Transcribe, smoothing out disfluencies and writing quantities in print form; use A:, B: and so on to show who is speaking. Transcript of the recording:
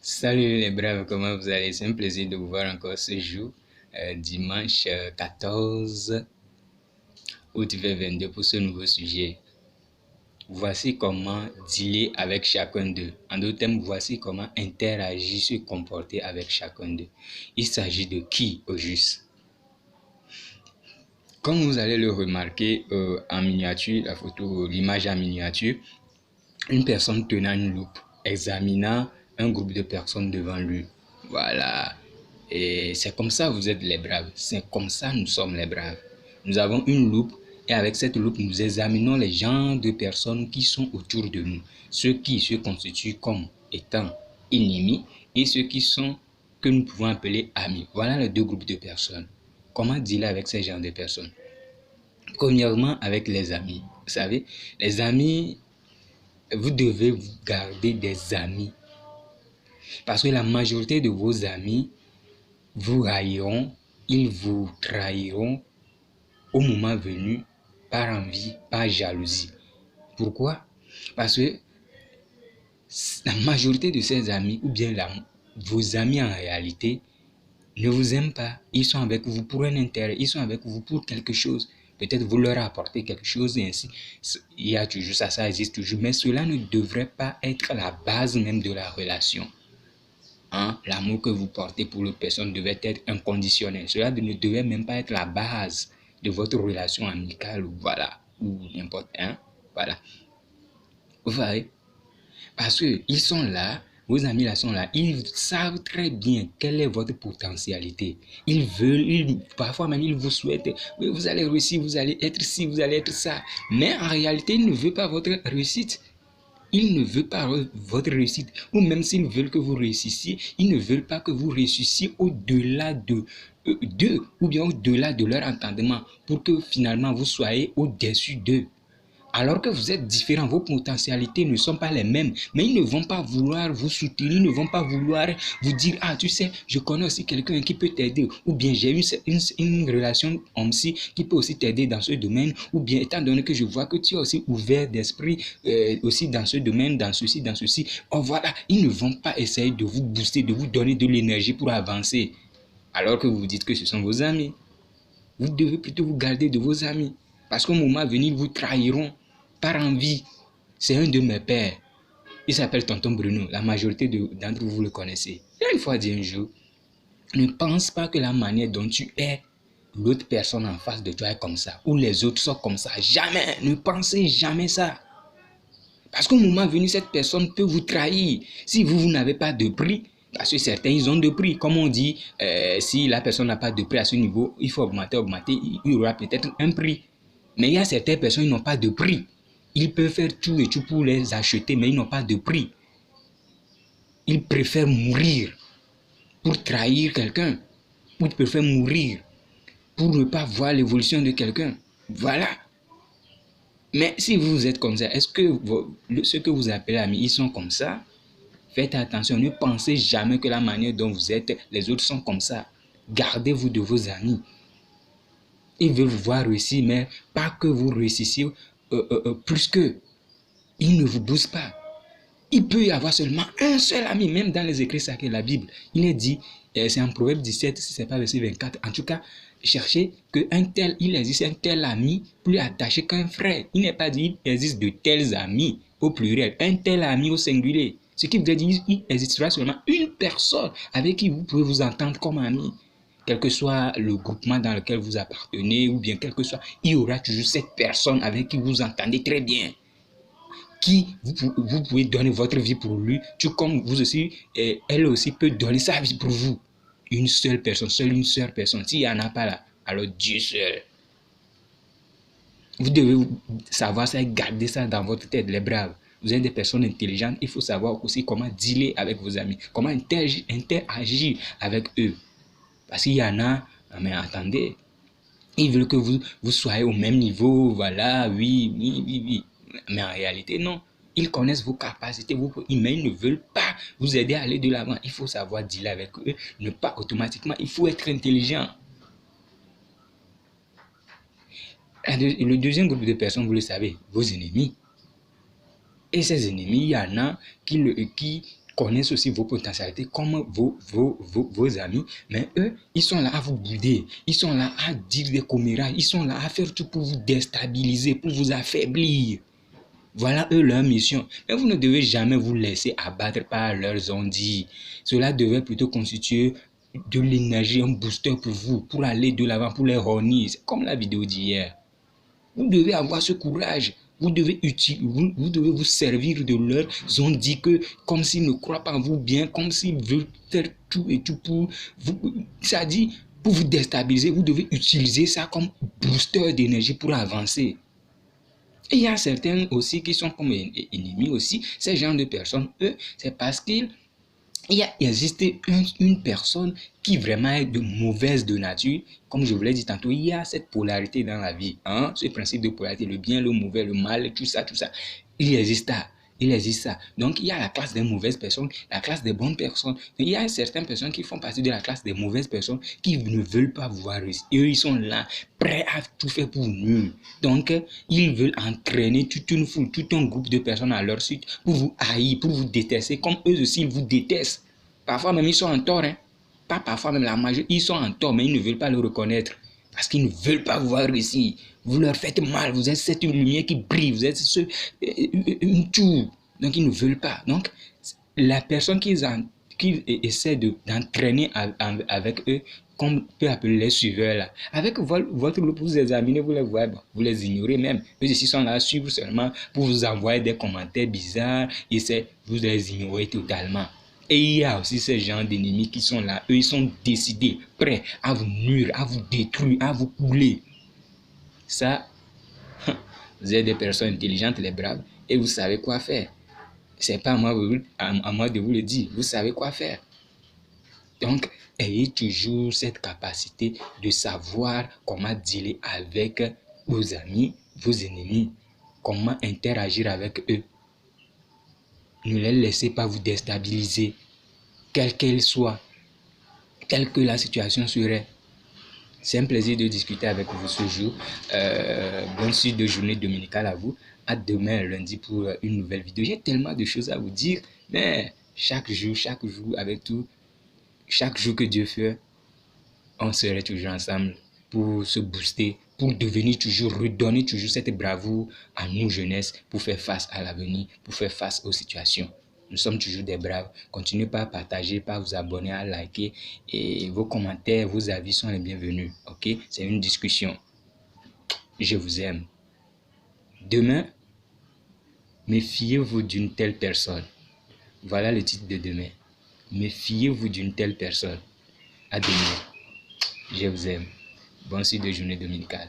A: Salut les braves, comment vous allez? C'est un plaisir de vous voir encore ce jour, dimanche 14 août 2022 pour ce nouveau sujet. Voici comment dealer avec chacun d'eux. En d'autres termes, voici comment interagir, se comporter avec chacun d'eux. Il s'agit de qui au juste? Comme vous allez le remarquer en miniature, la photo, l'image en miniature, une personne tenant une loupe, examinant un groupe de personnes devant lui. Voilà. Et c'est comme ça que vous êtes les braves. C'est comme ça que nous sommes les braves. Nous avons une loupe et avec cette loupe, nous examinons les genres de personnes qui sont autour de nous. Ceux qui se constituent comme étant ennemis et ceux qui sont que nous pouvons appeler amis. Voilà les deux groupes de personnes. Comment dealer avec ces genres de personnes? Premièrement, avec les amis. Vous savez, les amis, vous devez vous garder des amis. Parce que la majorité de vos amis vous railleront, ils vous trahiront au moment venu par envie, par jalousie. Pourquoi? Parce que la majorité de ces amis, ou bien vos amis en réalité, ne vous aiment pas. Ils sont avec vous pour un intérêt, ils sont avec vous pour quelque chose. Peut-être vous leur apportez quelque chose et ainsi. Il y a toujours ça, ça existe toujours. Mais cela ne devrait pas être la base même de la relation. L'amour que vous portez pour l'autre personne devait être inconditionnel. Cela ne devait même pas être la base de votre relation amicale ou n'importe. Voilà. Vous voyez? Parce qu'ils sont là, vos amis là sont là, ils savent très bien quelle est votre potentialité. Ils veulent, parfois même ils vous souhaitent, oui, vous allez réussir, vous allez être ci, vous allez être ça. Mais en réalité, ils ne veulent pas votre réussite. Ils ne veulent pas votre réussite. Ou même s'ils veulent que vous réussissiez, ils ne veulent pas que vous réussissiez au-delà d'eux, ou bien au-delà de leur entendement, pour que finalement vous soyez au-dessus d'eux. Alors que vous êtes différents, vos potentialités ne sont pas les mêmes, mais ils ne vont pas vouloir vous soutenir, ils ne vont pas vouloir vous dire, ah tu sais, je connais aussi quelqu'un qui peut t'aider, ou bien j'ai une relation homme-ci qui peut aussi t'aider dans ce domaine, ou bien étant donné que je vois que tu es aussi ouvert d'esprit aussi dans ce domaine, dans ceci, oh voilà, ils ne vont pas essayer de vous booster, de vous donner de l'énergie pour avancer, alors que vous dites que ce sont vos amis. Vous devez plutôt vous garder de vos amis, parce qu'au moment venu, ils vous trahiront par envie. C'est un de mes pères. Il s'appelle Tonton Bruno. La majorité d'entre vous le connaissez. Il a une fois dit un jour, ne pense pas que la manière dont tu es, l'autre personne en face de toi est comme ça, ou les autres sont comme ça. Jamais. Ne pensez jamais ça. Parce qu'au moment venu, cette personne peut vous trahir. Si vous n'avez pas de prix, parce que certains, ils ont de prix. Comme on dit, si la personne n'a pas de prix à ce niveau, il faut augmenter. Il y aura peut-être un prix. Mais il y a certaines personnes qui n'ont pas de prix. Ils peuvent faire tout et tout pour les acheter, mais ils n'ont pas de prix. Ils préfèrent mourir pour trahir quelqu'un. Ou ils préfèrent mourir pour ne pas voir l'évolution de quelqu'un. Voilà. Mais si vous êtes comme ça, est-ce que ceux que vous appelez amis, ils sont comme ça? Faites attention, ne pensez jamais que la manière dont vous êtes, les autres sont comme ça. Gardez-vous de vos amis. Ils veulent vous voir réussir, mais pas que vous réussissiez plus qu'eux. Ils ne vous boostent pas. Il peut y avoir seulement un seul ami, même dans les écrits sacrés de la Bible. Il est dit, c'est en Proverbe 17, si ce n'est pas verset 24. En tout cas, cherchez il existe un tel ami plus attaché qu'un frère. Il n'est pas dit il existe de tels amis au pluriel, un tel ami au singulier. Ce qui veut dire qu'il existera seulement une personne avec qui vous pouvez vous entendre comme ami. Quel que soit le groupement dans lequel vous appartenez, ou bien quel que soit, il y aura toujours cette personne avec qui vous entendez très bien. Qui vous pouvez donner votre vie pour lui, tout comme vous aussi, elle aussi peut donner sa vie pour vous. Une seule personne, seule une seule personne. S'il n'y en a pas là, alors Dieu seul. Vous devez savoir ça et garder ça dans votre tête, les braves. Vous êtes des personnes intelligentes, il faut savoir aussi comment dealer avec vos amis, comment interagir avec eux. Parce qu'il y en a, mais attendez, ils veulent que vous soyez au même niveau, voilà, oui. Mais en réalité, non. Ils connaissent vos capacités, mais ils ne veulent pas vous aider à aller de l'avant. Il faut savoir dealer avec eux, ne pas automatiquement, il faut être intelligent. Le deuxième groupe de personnes, vous le savez, vos ennemis. Et ces ennemis, il y en a qui connaissent aussi vos potentialités comme vos amis, mais eux, ils sont là à vous bouder, ils sont là à dire des commérages, ils sont là à faire tout pour vous déstabiliser, pour vous affaiblir. Voilà eux leur mission. Mais vous ne devez jamais vous laisser abattre par leurs ondits. Cela devait plutôt constituer de l'énergie, un booster pour vous, pour aller de l'avant, pour les hornir. C'est comme la vidéo d'hier. Vous devez avoir ce courage. Vous devez vous servir de leurs ondits que, comme s'ils ne croient pas en vous bien, comme s'ils veulent faire tout et tout pour vous. Ça dit, pour vous déstabiliser, vous devez utiliser ça comme booster d'énergie pour avancer. Et il y a certains aussi qui sont comme ennemis aussi. Ces genres de personnes, eux, c'est parce qu'il existe une personne qui vraiment est de mauvaise de nature. Comme je vous l'ai dit tantôt, il y a cette polarité dans la vie. Hein? Ce principe de polarité, le bien, le mauvais, le mal, tout ça. Il existe ça. Il existe ça. Donc, il y a la classe des mauvaises personnes, la classe des bonnes personnes. Il y a certaines personnes qui font partie de la classe des mauvaises personnes qui ne veulent pas vous voir réussir. Eux, ils sont là, prêts à tout faire pour nous. Donc, ils veulent entraîner toute une foule, tout un groupe de personnes à leur suite pour vous haïr, pour vous détester, comme eux aussi, ils vous détestent. Parfois même, ils sont en tort. Hein? Pas parfois même, la majorité, ils sont en tort, mais ils ne veulent pas le reconnaître. Parce qu'ils ne veulent pas vous voir réussir. Vous leur faites mal, vous êtes cette lumière qui brille, vous êtes une tour. Donc, ils ne veulent pas. Donc, la personne qu'ils essaient d'entraîner avec eux, qu'on peut appeler les suiveurs là. Avec votre groupe, vous examinez, vous les voyez, bon, vous les ignorez même. Eux ici sont là à suivre seulement pour vous envoyer des commentaires bizarres et vous les ignorez totalement. Et il y a aussi ces gens d'ennemis qui sont là. Eux, ils sont décidés, prêts à vous nuire, à vous détruire, à vous couler. Ça, vous êtes des personnes intelligentes, les braves, et vous savez quoi faire. C'est pas à moi de vous le dire. Vous savez quoi faire. Donc, ayez toujours cette capacité de savoir comment dealer avec vos amis, vos ennemis, comment interagir avec eux. Ne les laissez pas vous déstabiliser, quelle qu'elle soit, quelle que la situation serait. C'est un plaisir de discuter avec vous ce jour. Bonne suite de journée dominicale à vous. À demain, lundi, pour une nouvelle vidéo. J'ai tellement de choses à vous dire, mais chaque jour, avec tout, chaque jour que Dieu fait, on serait toujours ensemble pour se booster, pour devenir toujours, redonner toujours cette bravoure à nous jeunesse pour faire face à l'avenir, pour faire face aux situations. Nous sommes toujours des braves. Continuez pas à partager, pas à vous abonner, à liker. Et vos commentaires, vos avis sont les bienvenus. Ok? C'est une discussion. Je vous aime. Demain, méfiez-vous d'une telle personne. Voilà le titre de demain. Méfiez-vous d'une telle personne. À demain. Je vous aime. Bonne suite de journée dominicale.